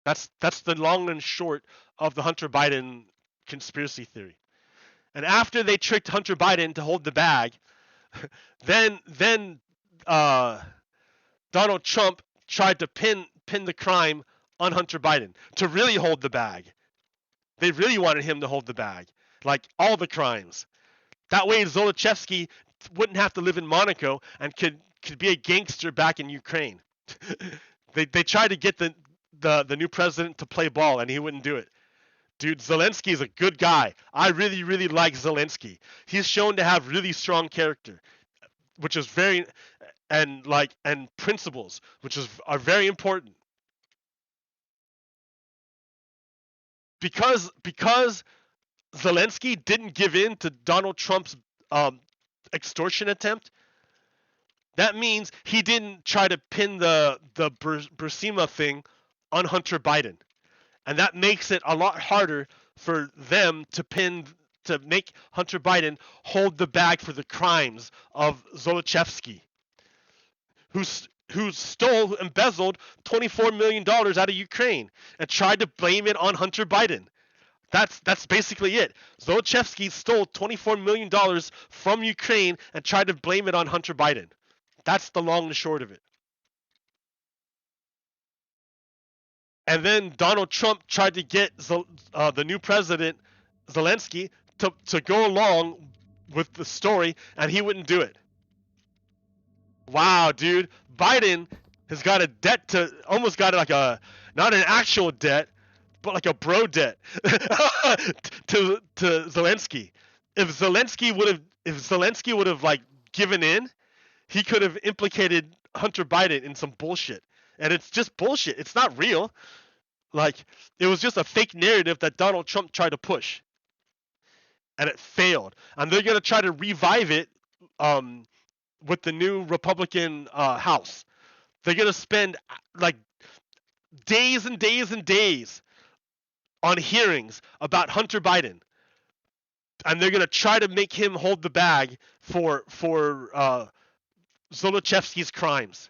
That's the long and short of the Hunter Biden conspiracy theory. And after they tricked Hunter Biden to hold the bag, then uh, Donald Trump tried to pin the crime on Hunter Biden to really hold the bag. They really wanted him to hold the bag, like all the crimes. That way, Zlochevsky wouldn't have to live in Monaco and could be a gangster back in Ukraine. They tried to get the new president to play ball, and he wouldn't do it. Dude, Zelensky is a good guy. I really, really like Zelensky. He's shown to have really strong character, which is very, and principles, which are very important. Because Zelensky didn't give in to Donald Trump's um, extortion attempt, that means he didn't try to pin the Burisma thing on Hunter Biden, and that makes it a lot harder for them to make Hunter Biden hold the bag for the crimes of Zlochevsky, who embezzled $24 million out of Ukraine and tried to blame it on Hunter Biden. That's basically it. Zlochevsky stole $24 million from Ukraine and tried to blame it on Hunter Biden. That's the long and short of it. And then Donald Trump tried to get the new president, Zelensky, to go along with the story, and he wouldn't do it. Wow, dude. Biden has got a debt to, almost got like not an actual debt, but like a bro debt to Zelensky. If Zelensky would have like given in, he could have implicated Hunter Biden in some bullshit. And it's just bullshit. It's not real. Like, it was just a fake narrative that Donald Trump tried to push, and it failed. And they're gonna try to revive it um, with the new Republican House. They're gonna spend like days and days and days on hearings about Hunter Biden, and they're gonna try to make him hold the bag for Zlochevsky's crimes.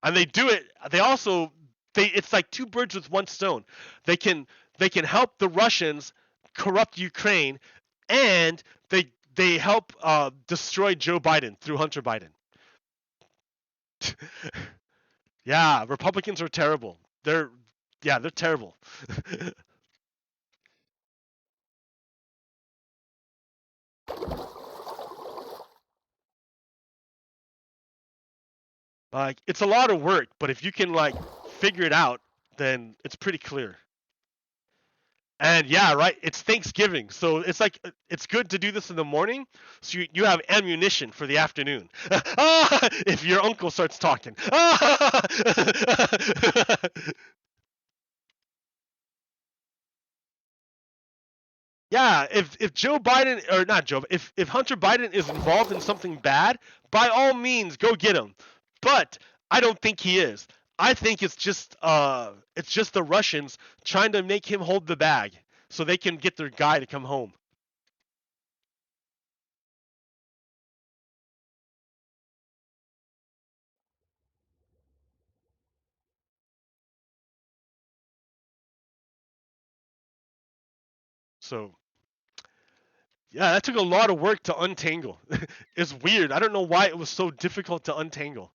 And they do it. They also it's like two birds with one stone. They can help the Russians corrupt Ukraine, and they help destroy Joe Biden through Hunter Biden. Yeah, Republicans are terrible. They're terrible. Like, it's a lot of work, but if you can like figure it out, then it's pretty clear. And yeah, right. It's Thanksgiving, so it's like it's good to do this in the morning, so you have ammunition for the afternoon. If your uncle starts talking. Yeah, if Joe Biden, or not Joe, if Hunter Biden is involved in something bad, by all means go get him. But I don't think he is. I think it's just the Russians trying to make him hold the bag so they can get their guy to come home. So Yeah, that took a lot of work to untangle. It's weird. I don't know why it was so difficult to untangle.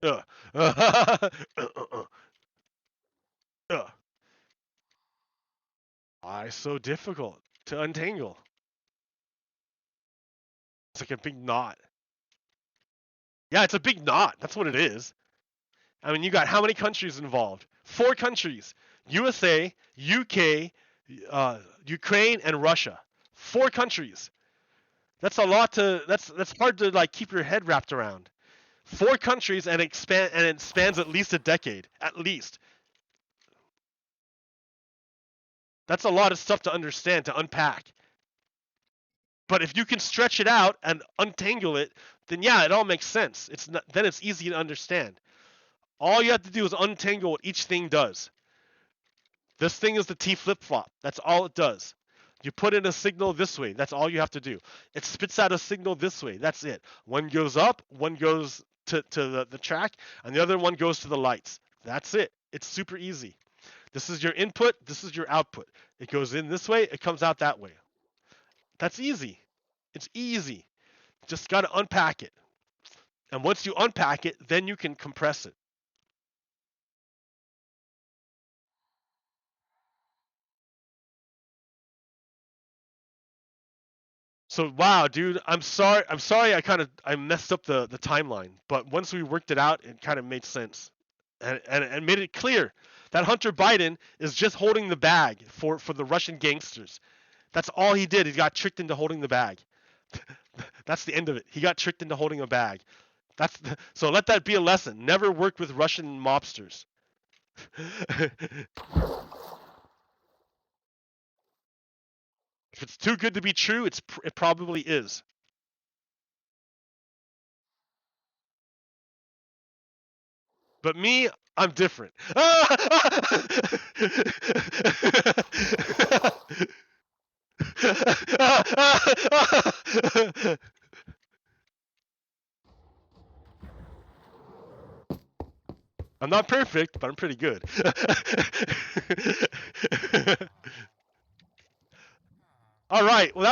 Ugh. Ugh. Why so difficult to untangle? It's like a big knot. Yeah, it's a big knot. That's what it is. I mean, you got how many countries involved? 4 countries: USA, UK, Ukraine, and Russia. 4 countries. That's a lot to. That's hard to like keep your head wrapped around. 4 countries and it spans at least a decade. At least. That's a lot of stuff to understand, to unpack. But if you can stretch it out and untangle it, then yeah, it all makes sense. Then it's easy to understand. All you have to do is untangle what each thing does. This thing is the T flip-flop. That's all it does. You put in a signal this way. That's all you have to do. It spits out a signal this way. That's it. One goes up, one goes to the track, and the other one goes to the lights. That's it. It's super easy. This is your input. This is your output. It goes in this way. It comes out that way. That's easy. It's easy. Just got to unpack it. And once you unpack it, then you can compress it. So wow, dude, I'm sorry. I messed up the timeline. But once we worked it out, it kind of made sense, and made it clear that Hunter Biden is just holding the bag for the Russian gangsters. That's all he did. He got tricked into holding the bag. That's the end of it. He got tricked into holding a bag. So let that be a lesson. Never work with Russian mobsters. If it's too good to be true, it probably is. But me, I'm different. I'm not perfect, but I'm pretty good. All right. Well,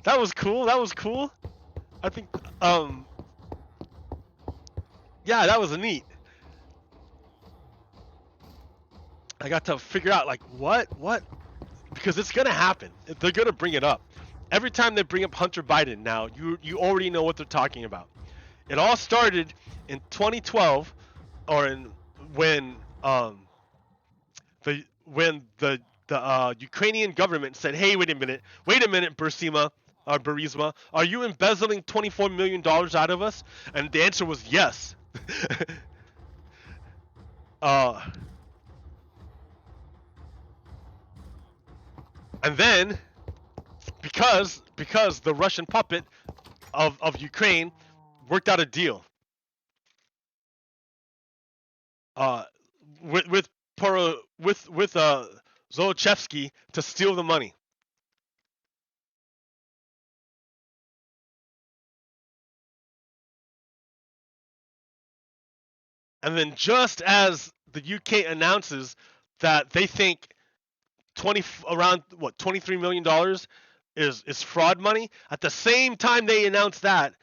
that was cool. That was cool. I think yeah, that was neat. I got to figure out like what because it's gonna happen. They're gonna bring it up. Every time they bring up Hunter Biden now, you already know what they're talking about. It all started in 2012, or when the Ukrainian government said, "Hey, wait a minute, Burisma, are you embezzling $24 million out of us?" And the answer was yes. uh, and then because the Russian puppet of Ukraine worked out a deal uh, with Zlochevsky to steal the money. And then just as the UK announces that they think 23 million dollars is fraud money, at the same time they announce that,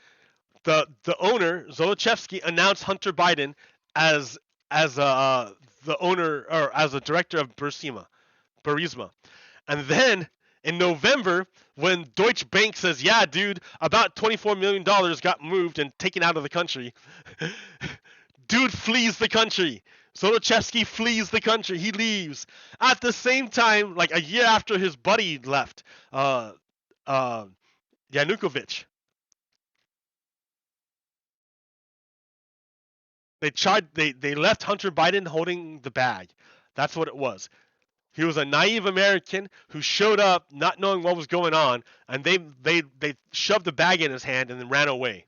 the owner Zlochevsky announced Hunter Biden as the owner or as a director of Burisma. And then in November, when Deutsche Bank says, "Yeah, dude, about $24 million got moved and taken out of the country," dude flees the country. Zolochevsky flees the country. He leaves. At the same time, like a year after his buddy left, uh, Yanukovich, they left Hunter Biden holding the bag. That's what it was. He was a naive American who showed up not knowing what was going on, and they shoved the bag in his hand and then ran away.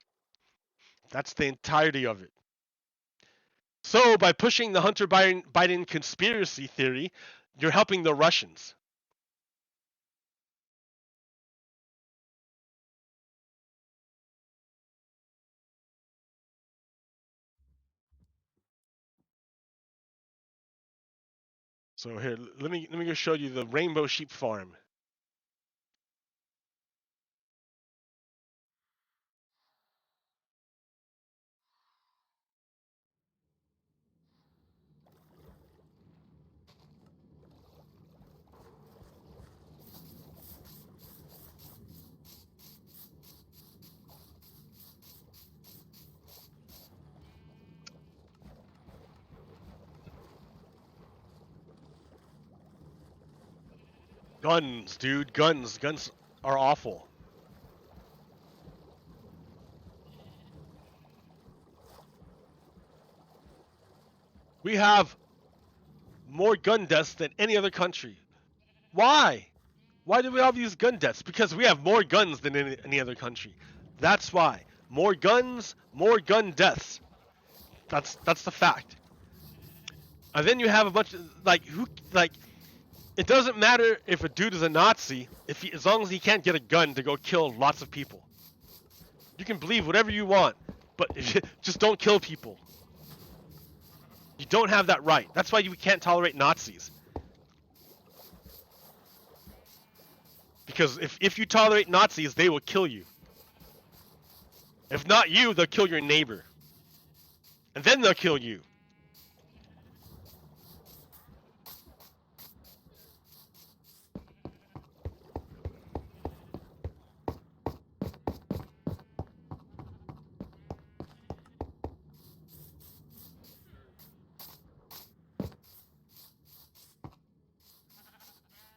That's the entirety of it. So by pushing the Hunter Biden conspiracy theory, You're helping the Russians. So here, let me just show you the rainbow sheep farm. Guns, dude, guns. Guns are awful. We have more gun deaths than any other country. Why? Why do we have these gun deaths? Because we have more guns than any other country. That's why. More guns, more gun deaths. That's the fact. And then you have a bunch of like it doesn't matter if a dude is a Nazi as long as he can't get a gun to go kill lots of people. You can believe whatever you want, but just don't kill people. You don't have that right. That's why you can't tolerate Nazis. Because if you tolerate Nazis, they will kill you. If not you, they'll kill your neighbor. And then they'll kill you.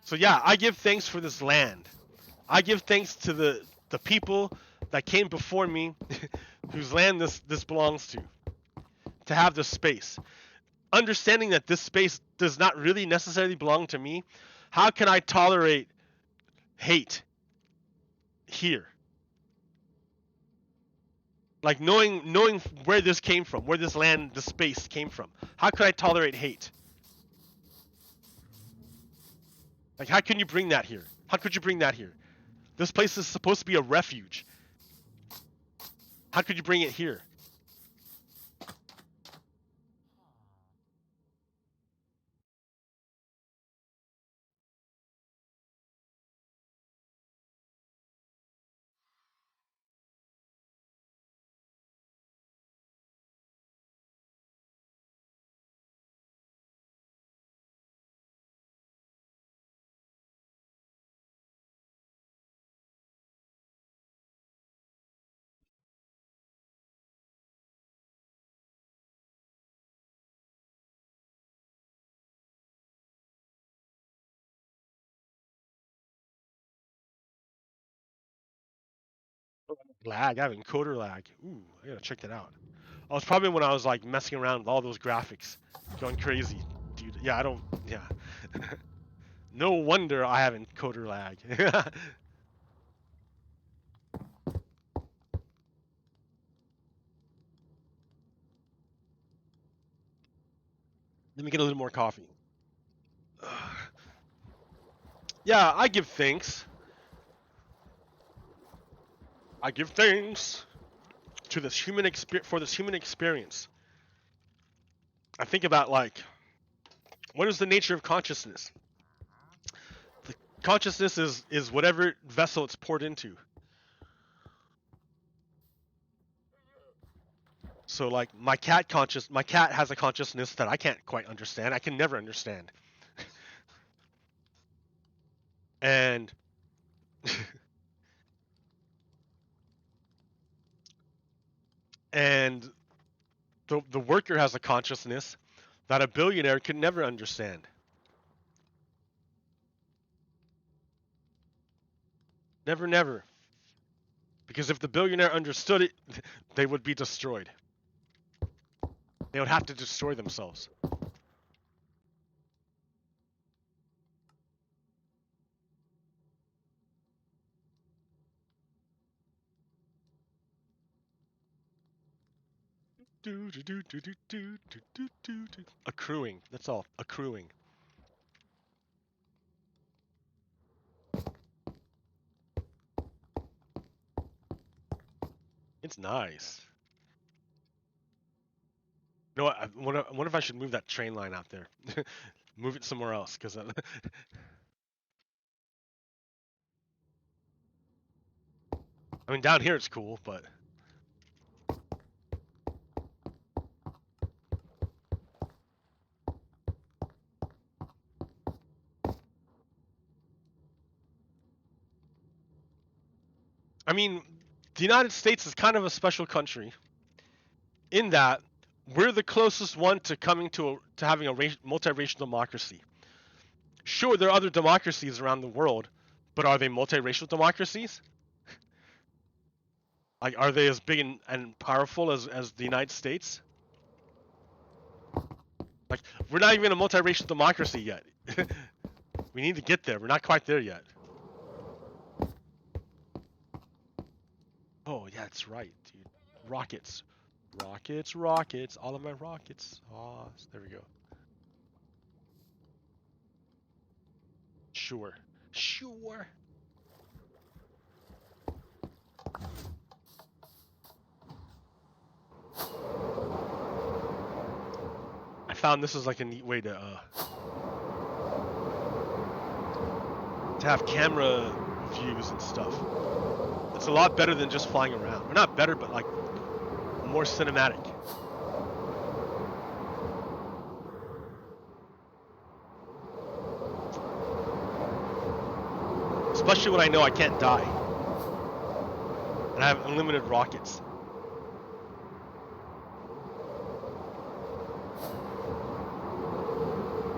So yeah, I give thanks for this land. I give thanks to the people that came before me, whose land this belongs to have this space. Understanding that this space does not really necessarily belong to me, how can I tolerate hate here? Like knowing where this came from, where this land, this space came from. How could I tolerate hate? Like how can you bring that here? How could you bring that here? This place is supposed to be a refuge. How could you bring it here? Lag, I have encoder lag. Ooh, I gotta check that out. Oh, it's probably when I was like messing around with all those graphics, going crazy, dude. Yeah, I don't. Yeah, no wonder I have encoder lag. Let me get a little more coffee. Yeah, I give thanks. I give thanks to this for this human experience. I think about like, what is the nature of consciousness? The consciousness is whatever vessel it's poured into. So like my cat has a consciousness that I can't quite understand. I can never understand. And and the worker has a consciousness that a billionaire could never understand. Never, never. Because if the billionaire understood it, they would be destroyed. They would have to destroy themselves. Accruing. That's all. Accruing. train's nice. You know what? I wonder if I should move that train line out there. Move it somewhere else, because I mean, down here it's cool, but I mean, the United States is kind of a special country in that we're the closest one to coming to having a multiracial democracy. Sure, there are other democracies around the world, but are they multiracial democracies? Like, are they as big and powerful as the United States? Like, we're not even a multiracial democracy yet. We need to get there. We're not quite there yet. Oh, yeah, that's right, dude. Rockets. Rockets, rockets. All of my rockets. Oh, there we go. Sure. Sure. I found this is like a neat way to have camera views and stuff. It's a lot better than just flying around. Or not better, but like more cinematic. Especially when I know I can't die. And I have unlimited rockets.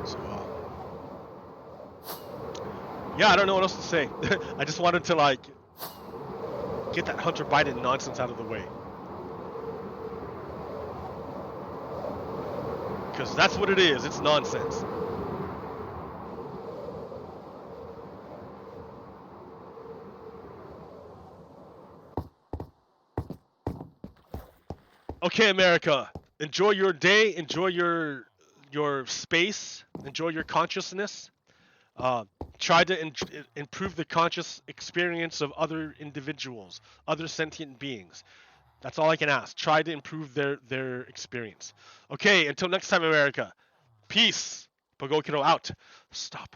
So, yeah, I don't know what else to say. I just wanted to, like, get that Hunter Biden nonsense out of the way. Because that's what it is. It's nonsense. Okay, America. Enjoy your day. Enjoy your space. Enjoy your consciousness. Try to improve the conscious experience of other individuals, other sentient beings. That's all I can ask. Try to improve their experience. Okay, until next time, America. Peace. Pogokero out. Stop.